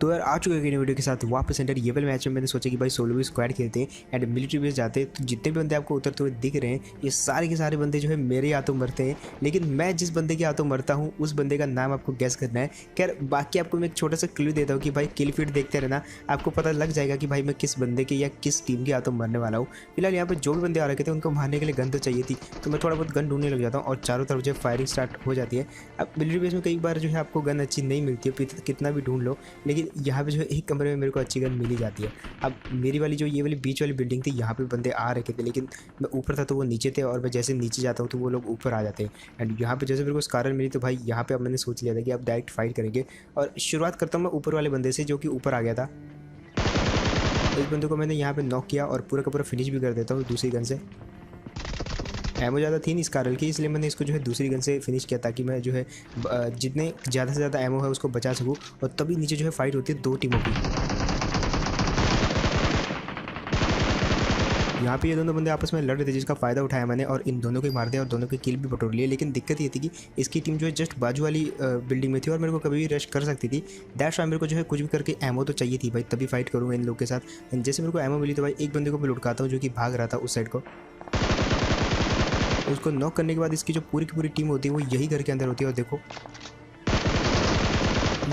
तो यार आ चुके हैं वीडियो के साथ वापस एंटर ये वाले मैच में मैंने सोचा कि भाई सोलो भी स्क्वाड खेलते हैं एंड मिलिट्री बेस जाते हैं। तो जितने भी बंदे आपको उतरते हुए दिख रहे हैं ये सारे के सारे बंदे जो है मेरे हाथों मरते हैं, लेकिन मैं जिस बंदे के हाथों मरता हूँ उस बंदे का नाम आपको गैस करना है। खैर बाकी आपको मैं एक छोटा सा क्लू देता हूँ कि भाई किल फीड देखते रहना, आपको पता लग जाएगा कि भाई मैं किस बंदे के या किस टीम के हाथों मरने वाला हूँ। फिलहाल यहाँ पे जो भी बंदे आ रखे थे उनको मारने के लिए गन तो चाहिए थी, तो मैं थोड़ा बहुत गन ढूंढने लग जाता हूँ और चारों तरफ जो फायरिंग स्टार्ट हो जाती है। अब मिलिट्री बेस में कई बार जो है आपको गन अच्छी नहीं मिलती है, कितना भी ढूंढ लो, लेकिन यहाँ पे जो है एक कमरे में मेरे को अच्छी गन मिल ही जाती है। अब मेरी वाली जो ये वाली बीच वाली बिल्डिंग थी यहाँ पे बंदे आ रखे थे, लेकिन मैं ऊपर था तो वो नीचे थे, और मैं जैसे नीचे जाता हूँ तो वो लोग ऊपर आ जाते हैं। एंड यहाँ पे जैसे मेरे को स्कारल मिली तो भाई यहाँ पे अब मैंने सोच लिया था कि अब डायरेक्ट फाइट करेंगे, और शुरुआत करता हूँ मैं ऊपर वाले बंदे से जो कि ऊपर आ गया था। इस बंदे को मैंने यहाँ पे नॉक किया और पूरा का पूरा फिनिश भी कर देता हूँ दूसरी गन से। एमो ज़्यादा थी नहीं स्कारल की, इसलिए मैंने इसको जो है दूसरी गन से फिनिश किया ताकि मैं जो है जितने ज़्यादा से ज़्यादा एमो है उसको बचा सकूँ। और तभी नीचे जो है फाइट होती है दो टीमों की। यहाँ पे ये दोनों बंदे आपस में लड़ रहे थे जिसका फ़ायदा उठाया मैंने और इन दोनों को मार दिया और दोनों के किल भी बटोर लिए। लेकिन दिक्कत ये थी कि इसकी टीम जो है जस्ट बाजू वाली बिल्डिंग में थी और मेरे को कभी भी रश कर सकती थी। दैट्स वाई मेरे को जो है कुछ भी करके एमो तो चाहिए थी भाई, तभी फाइट करूँगा इन लोग के साथ। जैसे मेरे को एमो मिली तो भाई एक बंदे को मैं लुटकाता हूँ जो कि भाग रहा था उस साइड को। उसको नॉक करने के बाद इसकी जो पूरी की पूरी टीम होती है वो यही घर के अंदर होती है। और देखो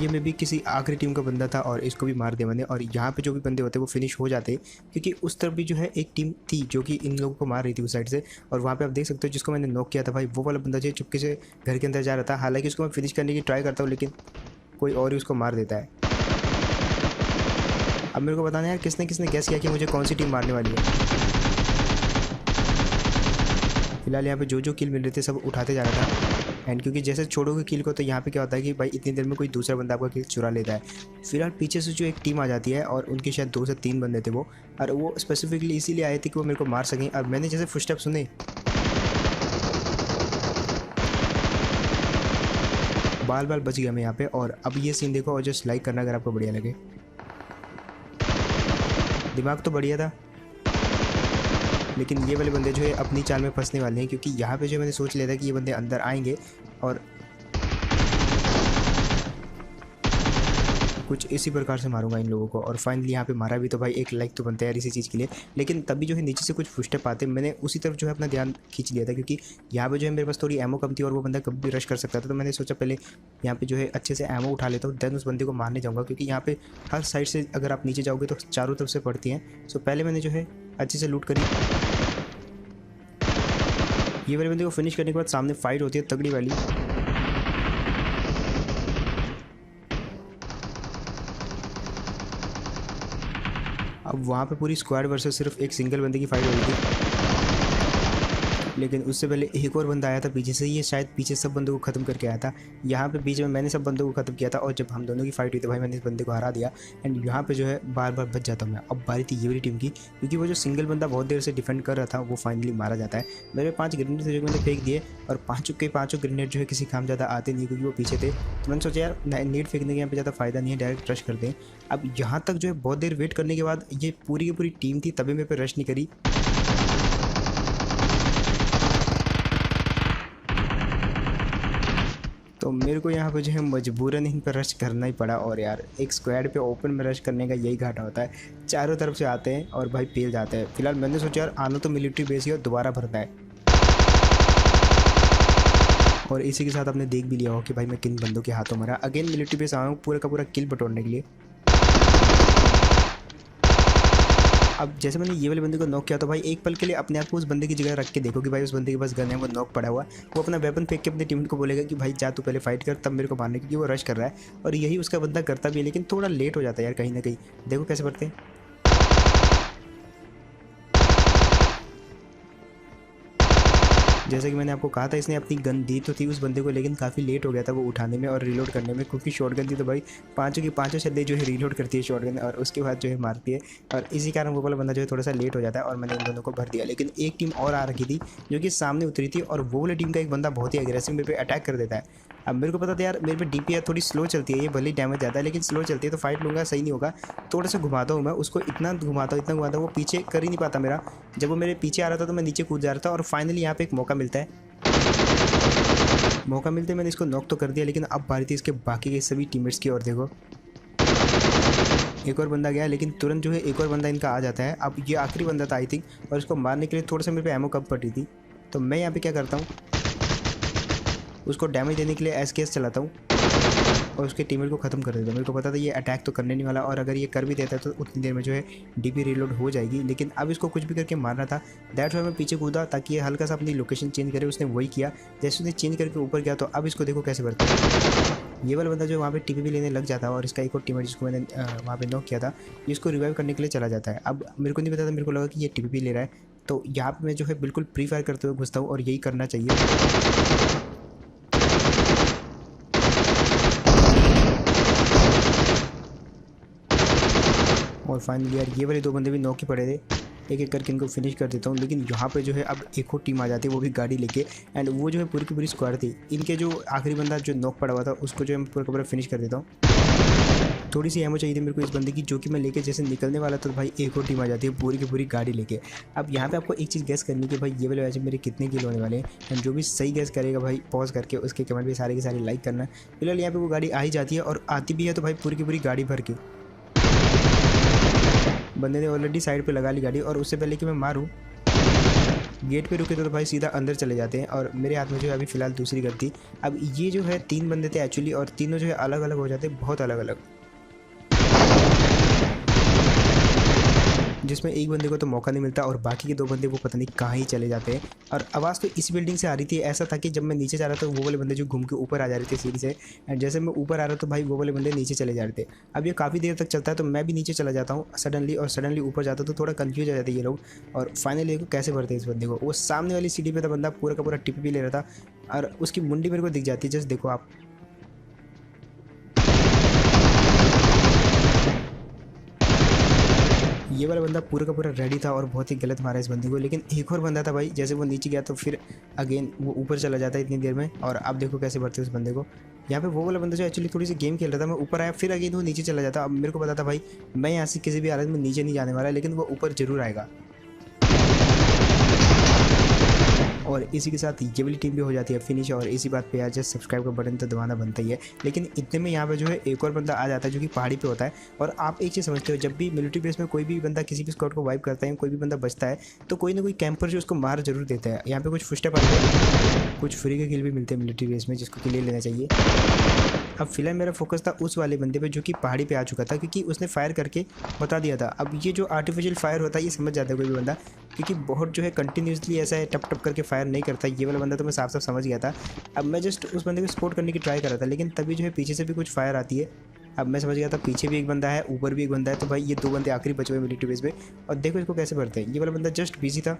ये मैं भी किसी आखिरी टीम का बंदा था और इसको भी मार दिया मैंने। और यहाँ पे जो भी बंदे होते हैं वो फिनिश हो जाते हैं, क्योंकि उस तरफ भी जो है एक टीम थी जो कि इन लोगों को मार रही थी उस साइड से। और वहाँ पे आप देख सकते हो जिसको मैंने नॉक किया था भाई वो वाला बंदा जो चुपके से घर के अंदर जा रहा था। हालांकि उसको मैं फिनिश करने की ट्राई करता हूँ लेकिन कोई और ही उसको मार देता है। अब मेरे को बताना है यार किसने किसने गैस किया कि मुझे कौन सी टीम मारने वाली है। फिलहाल यहाँ पे जो किल मिल रहे थे सब उठाते जा रहा था। एंड क्योंकि जैसे छोड़ोगे किल को तो यहाँ पे क्या होता है कि भाई इतनी देर में कोई दूसरा बंदा आपका किल चुरा लेता है। फिलहाल पीछे से जो एक टीम आ जाती है और उनके शायद 2 से 3 बंदे थे वो, और वो स्पेसिफिकली इसीलिए आए थे कि वो मेरे को मार सकें। और मैंने जैसे फुटस्टेप सुने बाल बाल बच गया मैं यहाँ पे। और अब ये सीन देखो और जस्ट लाइक करना अगर आपको बढ़िया लगे। दिमाग तो बढ़िया था लेकिन ये वाले बंदे जो है अपनी चाल में फंसने वाले हैं, क्योंकि यहाँ पे जो मैंने सोच लिया था कि ये बंदे अंदर आएंगे और कुछ इसी प्रकार से मारूंगा इन लोगों को। और फाइनली यहाँ पे मारा भी, तो भाई एक लाइक तो बनता है यार इसी चीज़ के लिए। लेकिन तभी जो है नीचे से कुछ फुटस्टेप आते, मैंने उसी तरफ जो है अपना ध्यान खींच लिया था, क्योंकि यहाँ पे जो है मेरे पास थोड़ी एमो कम थी और वो बंदा कभी भी रश कर सकता था। तो मैंने सोचा पहले यहाँ पे जो है अच्छे से एमो उठा लेता हूँ, देन उस बंदे को मारने जाऊँगा, क्योंकि यहाँ पे हर साइड से अगर आप नीचे जाओगे तो चारों तरफ से पड़ती हैं। सो पहले मैंने जो है अच्छे से लूट करी। ये वाले बंदे को फिनिश करने के बाद सामने फाइट होती है तगड़ी वाली। अब वहाँ पे पूरी स्क्वाड वर्सेस सिर्फ एक सिंगल बंदे की फाइट हो रही थी, लेकिन उससे पहले एक और बंदा आया था पीछे से। ये शायद पीछे सब बंदों को ख़त्म करके आया था। यहाँ पे बीच में मैंने सब बंदों को ख़त्म किया था और जब हम दोनों की फाइट हुई तो भाई मैंने इस बंदे को हरा दिया। एंड यहाँ पे जो है बार बार बच जाता हूँ मैं। अब बारी थी ये वाली टीम की, क्योंकि वो जो सिंगल बंदा बहुत देर से डिफेंड कर रहा था वो फाइनली मारा जाता है। मेरे 5 ग्रेनेड थे जो मैंने फेंक दिए, और पाँचों ग्रेनेड जो है किसी काम ज़्यादा आते नहीं क्योंकि वो पीछे थे। तो मैंने सोचा यार नीड फेंकने के यहाँ पे ज़्यादा फ़ायदा नहीं है, डायरेक्ट रश कर दें। अब यहाँ तक जो है बहुत देर वेट करने के बाद ये पूरी की पूरी टीम थी तभी मेरे पे रश नहीं करी। तो मेरे को यहाँ पे जो है मजबूरन इन पर रश करना ही पड़ा। और यार एक स्क्वाड पे ओपन में रश करने का यही घाटा होता है, चारों तरफ से आते हैं और भाई पेल जाते हैं। फिलहाल मैंने सोचा यार आना तो मिलिट्री बेस ही और दोबारा भरना है। और इसी के साथ आपने देख भी लिया हो कि भाई मैं किन बंदों के हाथों मरा। अगेन मिलिट्री बेस आया हूँ पूरा का पूरा किल बटोरने के लिए। अब जैसे मैंने ये वाले बंदे को नॉक किया तो भाई एक पल के लिए अपने आप को उस बंदे की जगह रख के देखो कि भाई उस बंदे के पास गन है, वो नॉक पड़ा हुआ है। वो अपना वेपन फेंक के अपने टीममेट को बोलेगा कि भाई जा तू पहले फाइट कर, तब मेरे को मारने, क्योंकि वो रश कर रहा है। और यही उसका बंदा करता भी है, लेकिन थोड़ा लेट हो जाता है यार कहीं ना कहीं। देखो कैसे पड़ते हैं। जैसे कि मैंने आपको कहा था इसने अपनी गन दी तो थी उस बंदे को, लेकिन काफ़ी लेट हो गया था वो उठाने में और रीलोड करने में, क्योंकि शॉटगन थी तो भाई पाँचों की पाँचों छल्ले जो है रीलोड करती है शॉटगन और उसके बाद जो है मारती है। और इसी कारण वो वाला बंदा जो है थोड़ा सा लेट हो जाता है और मैंने इन दोनों को भर दिया। लेकिन एक टीम और आ रखी थी जो कि सामने उतरी थी और वो वाली टीम का एक बंदा बहुत ही एग्रेसिव मेरे पे अटैक कर देता है। अब मेरे को पता था यार मेरे पे DPR थोड़ी स्लो चलती है, ये भले डैमेज ज़्यादा है लेकिन स्लो चलती है, तो फाइट लूँगा सही नहीं होगा। थोड़ा सा घुमाता हूँ मैं उसको, इतना घुमाता हूँ वो पीछे कर ही नहीं पाता मेरा। जब वो मेरे पीछे आ रहा था तो मैं नीचे कूद जा रहा था और फाइनली यहाँ पे एक मौका मिलता है। मौका मिलते मैंने इसको नॉक तो कर दिया, लेकिन अब बारी थी इसके बाकी के सभी टीममेट्स की। और देखो एक और बंदा गया, लेकिन तुरंत जो है एक और बंदा इनका आ जाता है। अब ये आखिरी बंदा था आई थिंक, और इसको मारने के लिए थोड़ा सा मेरे पे एमो कम पड़ी थी। तो मैं यहाँ पे क्या करता हूँ, उसको डैमेज देने के लिए एसकेएस चलाता हूँ और उसके टीममेट को ख़त्म कर देता हूँ। मेरे को पता था ये अटैक तो करने नहीं वाला, और अगर ये कर भी देता है तो उतनी देर में जो है डीपी रीलोड हो जाएगी। लेकिन अब इसको कुछ भी करके मारना था, दैट्स वाई मैं पीछे कूदा ताकि ये हल्का सा अपनी लोकेशन चेंज करे। उसने वही किया, जैसे उसने चेंज करके ऊपर गया तो अब इसको देखो कैसे बढ़ता है। ये वाला बंदा जो वहाँ पे टीपी लेने लग जाता है, और इसका एक और टीममेट जिसको मैंने वहाँ पे नॉक किया था, ये इसको रिवाइव करने के लिए चला जाता है। अब मेरे को नहीं पता था, मेरे को लगा कि ये टीपी ले रहा है, तो यहाँ पे मैं जो है बिल्कुल प्री फायर करते हुए घुसता हूँ, और यही करना चाहिए। और फाइनली यार ये वाले दो बंदे भी नॉक ही पड़े थे, एक एक करके इनको फिनिश कर देता हूँ। लेकिन यहाँ पे जो है अब एक और टीम आ जाती है, वो भी गाड़ी लेके, एंड वो जो है पूरी की पूरी स्क्वाड थी। इनके जो आखिरी बंदा जो नॉक पड़ा हुआ था उसको जो है मैं पूरा का पूरा फिनिश कर देता हूँ। थोड़ी सी एमो चाहिए थी मेरे को इस बंदे की, जो कि मैं लेके जैसे निकलने वाला था तो भाई एक और टीम आ जाती है पूरी की पूरी गाड़ी लेके। अब यहाँ पे आपको एक चीज़ गैस करनी कि भाई ये वाले मैच में मेरे कितने किल होने वाले हैं, एंड जो भी सही गैस करेगा भाई पॉज करके उसके कमेंट भी सारे के सारे लाइक करना। फिलहाल यहाँ पे वो गाड़ी आ ही जाती है, और आती भी है तो भाई पूरी की पूरी गाड़ी भर के। बंदे ने ऑलरेडी साइड पे लगा ली गाड़ी, और उससे पहले कि मैं मारूं गेट पे रुके तो भाई सीधा अंदर चले जाते हैं, और मेरे हाथ में जो है अभी फ़िलहाल दूसरी गन थी। अब ये जो है 3 बंदे थे एक्चुअली, और तीनों जो है अलग अलग हो जाते हैं, बहुत अलग अलग, जिसमें एक बंदे को तो मौका नहीं मिलता और बाकी के 2 बंदे वो पता नहीं कहाँ ही चले जाते हैं। और आवाज़ तो इस बिल्डिंग से आ रही थी। ऐसा था कि जब मैं नीचे जा रहा था वो वाले बंदे जो घूम के ऊपर आ जा रहे थे सीढ़ी से, एंड जैसे मैं ऊपर आ रहा तो भाई वो वाले बंदे नीचे चले जा रहे थे। अब ये काफ़ी देर तक चलता है, तो मैं भी नीचे चला जाता हूँ सडनली, और सडनली ऊपर जाता तो थोड़ा कन्फ्यूज हो जाते ये लोग। और फाइनली को कैसे भरते हैं इस बंदे को। वो सामने वाली सीढ़ी पर था बंदा, पूरा का पूरा टिप भी ले रहा था, और उसकी मुंडी मेरे को दिख जाती है, जस्ट देखो आप। ये वाला बंदा पूरा का पूरा रेडी था और बहुत ही गलत मारा इस बंदे को। लेकिन एक और बंदा था भाई, जैसे वो नीचे गया तो फिर अगेन वो ऊपर चला जाता है इतनी देर में, और आप देखो कैसे बढ़ते उस बंदे को। यहाँ पे वो वाला बंदा जो एक्चुअली थोड़ी सी गेम खेल रहा था, मैं ऊपर आया फिर अगेन वो नीचे चला जाता। अब मेरे को पता था भाई मैं यहाँ से किसी भी हालत में नीचे नहीं जाने वाला, लेकिन वो ऊपर जरूर आएगा। और इसी के साथ ये वाली टीम भी हो जाती है फिनिश। और इसी बात पे यार जस्ट सब्सक्राइब का बटन तो दबाना बनता ही है। लेकिन इतने में यहाँ पे जो है एक और बंदा आ जाता है जो कि पहाड़ी पे होता है। और आप एक चीज़ समझते हो, जब भी मिलिट्री बेस में कोई भी बंदा किसी भी स्क्वाड को वाइप करता है, कोई भी बंदा बचता है, तो कोई ना कोई कैंपर जो उसको मार जरूर देता है। यहाँ पे कुछ फुटस्टेप आते हैं, कुछ फ्री के किल भी मिलते हैं मिलिट्री बेस में, जिसको किल लेना चाहिए। अब फिलहाल मेरा फोकस था उस वाले बंदे पे जो कि पहाड़ी पे आ चुका था, क्योंकि उसने फायर करके बता दिया था। अब ये जो आर्टिफिशियल फायर होता है ये समझ जाता है कोई भी बंदा, क्योंकि बहुत जो है कंटिन्यूसली ऐसा है टप टप करके फायर नहीं करता। ये वाला बंदा तो मैं साफ साफ समझ गया था। अब मैं जस्ट उस बंदे को सपोर्ट करने की ट्राई कर रहा था, लेकिन तभी जो है पीछे से भी कुछ फायर आती है। अब मैं समझ गया था पीछे भी एक बंदा है, ऊपर भी एक बंदा है, तो भाई ये 2 बंदे आखिरी बचे हुए मिलिट्री बेस में। और देखो इसको कैसे बढ़ते हैं। ये वाला बंदा जस्ट बिजी था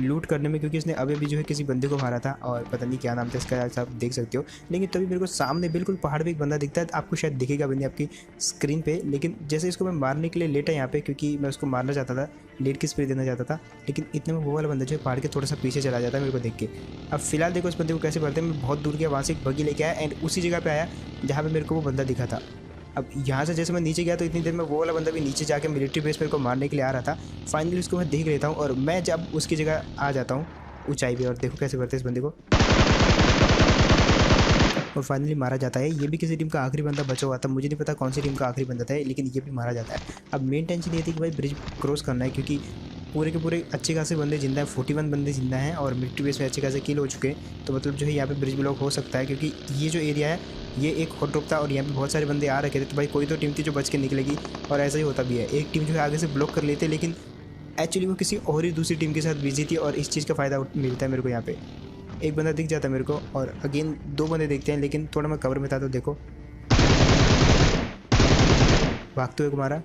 लूट करने में, क्योंकि उसने अभी भी जो है किसी बंदे को मारा था, और पता नहीं क्या नाम था इसका, आप देख सकते हो। लेकिन तभी मेरे को सामने बिल्कुल पहाड़ पे एक बंदा दिखता है, आपको शायद दिखेगा भी नहीं आपकी स्क्रीन पे। लेकिन जैसे इसको मैं मारने के लिए लेटा यहाँ पे, क्योंकि मैं उसको मारना चाहता था, लेट की स्प्रे देना चाहता था, लेकिन इतने में वो वाला बंदा जो है पहाड़ के थोड़ा सा पीछे चला जाता है मेरे को देख के। अब फिलहाल देखो इस बंदे को कैसे बढ़ते हैं। मैं बहुत दूर गया, वहाँ से एक बगी लेके आया, एंड उसी जगह पर आया जहाँ पर मेरे को वो बंदा दिखा था। अब यहाँ से जैसे मैं नीचे गया तो इतनी देर में वो वाला बंदा भी नीचे जाके मिलिट्री बेस मेरे को मारने के लिए आ रहा था। फाइनली उसको मैं देख लेता हूँ, और मैं जब उसकी जगह आ जाता हूँ ऊंचाई पे, और देखो कैसे बढ़ते इस बंदे को, और फाइनली मारा जाता है। ये भी किसी टीम का आखिरी बंदा बचा हुआ था, मुझे नहीं पता कौन सी टीम का आखिरी बंदा था, लेकिन ये भी मारा जाता है। अब मेन टेंशन ये थी कि भाई ब्रिज क्रॉस करना है, क्योंकि पूरे के पूरे अच्छे खासे बंदे जिंदा हैं, 41 बंदे जिंदा हैं, और मिलिट्री बेस में अच्छे खासे किल हो चुके हैं। तो मतलब जो है यहाँ पे ब्रिज ब्लॉक हो सकता है, क्योंकि ये जो एरिया है ये एक हॉट ड्रॉप था, और यहाँ पे बहुत सारे बंदे आ रखे थे। तो भाई कोई तो टीम थी जो बच के निकलेगी, और ऐसा ही होता भी है। एक टीम जो है आगे से ब्लॉक कर लेते, लेकिन एक्चुअली वो किसी और ही दूसरी टीम के साथ बिजी थी, और इस चीज़ का फ़ायदा मिलता है मेरे को। यहाँ पे एक बंदा दिख जाता है मेरे को, और अगेन 2 बंदे देखते हैं, लेकिन थोड़ा मैं कवर में था, तो देखो भागते हुए को मारा।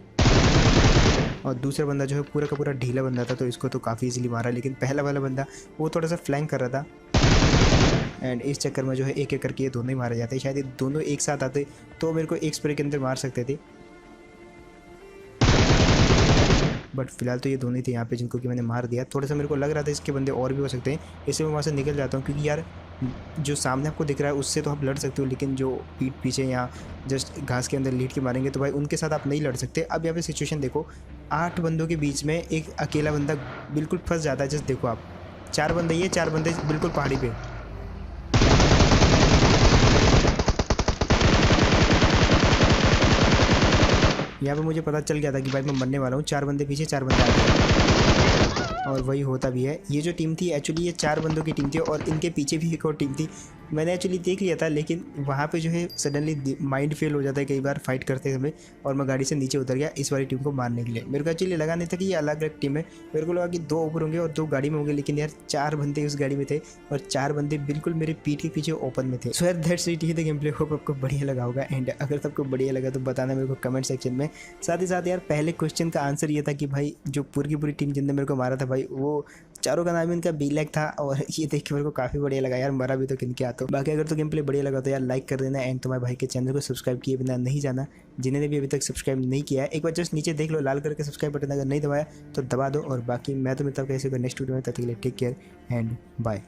और दूसरा बंदा जो है पूरा का पूरा ढीला बंदा था, तो इसको तो काफ़ी इजीली मारा। लेकिन पहला वाला बंदा वो थोड़ा सा फ्लैंक कर रहा था, एंड इस चक्कर में जो है एक एक करके ये दोनों ही मारे जाते हैं। शायद ये दोनों एक साथ आते तो मेरे को एक स्प्रे के अंदर मार सकते थे, बट फिलहाल तो ये दोनों ही थे यहाँ पे जिनको कि मैंने मार दिया। थोड़ा सा मेरे को लग रहा था इसके बंदे और भी हो सकते हैं, इसलिए मैं वहाँ से निकल जाता हूँ। क्योंकि यार जो सामने आपको दिख रहा है उससे तो आप लड़ सकते हो, लेकिन जो पीठ पीछे या जस्ट घास के अंदर लीड के मारेंगे तो भाई उनके साथ आप नहीं लड़ सकते। अब यहाँ पे सिचुएशन देखो, 8 बंदों के बीच में एक अकेला बंदा बिल्कुल फंस जाता है। जस्ट देखो आप, 4 बंदे, ये 4 बंदे बिल्कुल पहाड़ी पे। यहाँ पे मुझे पता चल गया था कि भाई मैं मरने वाला हूँ। 4 बंदे पीछे, 4 बंदे आगे, और वही होता भी है। ये जो टीम थी एक्चुअली ये 4 बंदों की टीम थी और इनके पीछे भी एक और टीम थी। मैंने एक्चुअली देख लिया था, लेकिन वहाँ पे जो है सडनली माइंड फेल हो जाता है कई बार फाइट करते समय, और मैं गाड़ी से नीचे उतर गया इस वाली टीम को मारने के लिए। मेरे को एक्चुअली लगा नहीं था कि ये अलग अलग टीम है, मेरे को लगा कि 2 ऊपर होंगे और 2 गाड़ी में होंगे, लेकिन यार 4 बंदे उस गाड़ी में थे और 4 बंदे बिल्कुल मेरे पीठ के पीछे ओपन में थे। सो यार दैट्स इट, ये गेम प्ले। होप आपको बढ़िया लगा होगा, एंड अगर सबको बढ़िया लगा तो बताना मेरे को कमेंट सेक्शन में। साथ ही साथ यार पहले क्वेश्चन का आंसर ये था कि भाई जो पूरी की पूरी टीम जिनने मेरे को मारा था भाई, वो चारों का नाम इनका B-Lag था, और ये देख के मेरे को काफ़ी बढ़िया लगा यार, मरा भी तो किनके हाथों। बाकी अगर तो गेम प्ले बढ़िया लगा तो यार लाइक कर देना, एंड तुम्हारे भाई के चैनल को सब्सक्राइब किए बिना नहीं जाना। जिन्होंने भी अभी तक सब्सक्राइब नहीं किया है एक बार जस्ट नीचे देख लो, लाल कलर के सब्सक्राइब बटन अगर नहीं दबाया तो दबा दो। और बाकी मैं तो मिलता हूँ कैसे नेक्स्ट वीडियो में, तब तक के लिए टेक केयर एंड बाय।